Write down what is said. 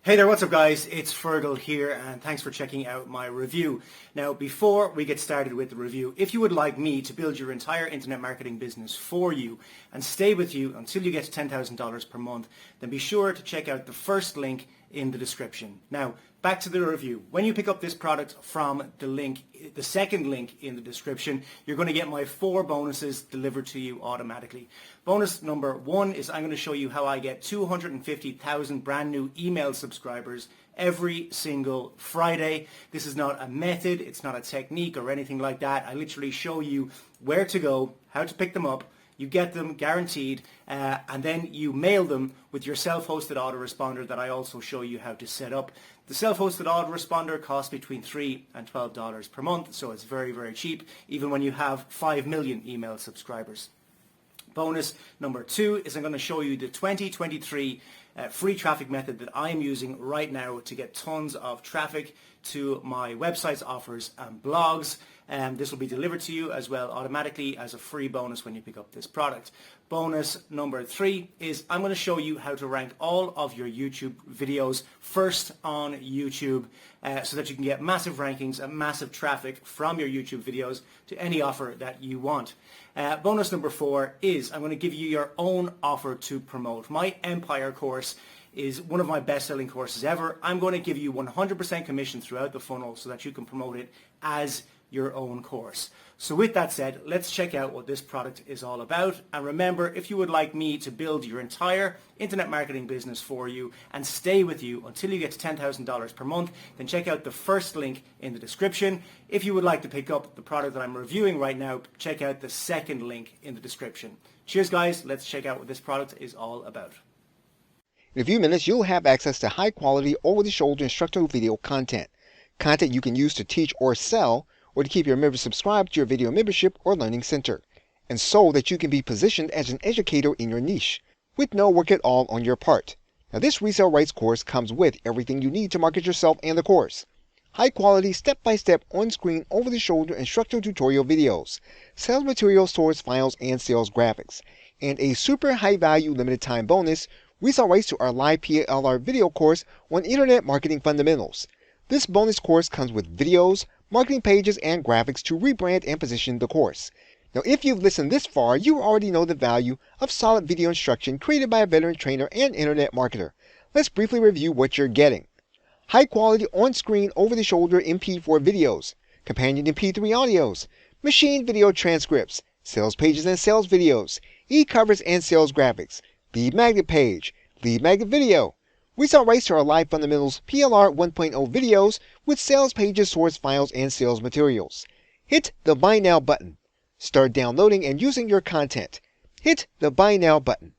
Hey there, what's up guys? It's Fergal here and thanks for checking out my review. Now before we get started with the review, if you would like me to build your entire internet marketing business for you and stay with you until you get to $10,000 per month, then be sure to check out the first link in the description. Now back to the review. When you pick up this product from the second link in the description, you're going to get my 4 bonuses delivered to you automatically. Bonus number 1 is I'm going to show you how I get 250,000 brand new email subscribers every single Friday. This is not a method, it's not a technique or anything like that. I literally show you where to go, how to pick them up. You get them guaranteed, and then you mail them with your self-hosted autoresponder that I also show you how to set up. The self-hosted autoresponder costs between $3 and $12 per month, so it's very, very cheap, even when you have 5 million email subscribers. Bonus number 2 is I'm going to show you the 2023 free traffic method that I'm using right now to get tons of traffic to my websites, offers and blogs. This will be delivered to you as well automatically as a free bonus when you pick up this product. Bonus number 3 is I'm going to show you how to rank all of your YouTube videos first on YouTube so that you can get massive rankings and massive traffic from your YouTube videos to any offer that you want. Bonus number 4 is I'm going to give you your own offer to promote. My Empire course is one of my best-selling courses ever. I'm going to give you 100% commission throughout the funnel so that you can promote it as your own course. So with that said, let's check out what this product is all about. And remember, if you would like me to build your entire internet marketing business for you and stay with you until you get to $10,000 per month, then check out the first link in the description. If you would like to pick up the product that I'm reviewing right now, check out the second link in the description. Cheers guys, let's check out what this product is all about. In a few minutes, you'll have access to high-quality, over-the-shoulder instructional video content. Content you can use to teach or sell, or to keep your members subscribed to your video membership or learning center, and so that you can be positioned as an educator in your niche, with no work at all on your part. Now this resale rights course comes with everything you need to market yourself and the course. High-quality, step-by-step, on-screen, over-the-shoulder instructional tutorial videos, sales materials, source files, and sales graphics, and a super high-value limited-time bonus, resale rights to our live PLR video course on Internet Marketing Fundamentals. This bonus course comes with videos, marketing pages, and graphics to rebrand and position the course. Now, if you've listened this far, you already know the value of solid video instruction created by a veteran trainer and internet marketer. Let's briefly review what you're getting. High-quality, on-screen, over-the-shoulder MP4 videos, companion MP3 audios, machine video transcripts, sales pages and sales videos, e-covers and sales graphics, lead magnet page, lead magnet video. Resale rights to our live fundamentals PLR 1.0 videos with sales pages, source files, and sales materials. Hit the Buy Now button. Start downloading and using your content. Hit the Buy Now button.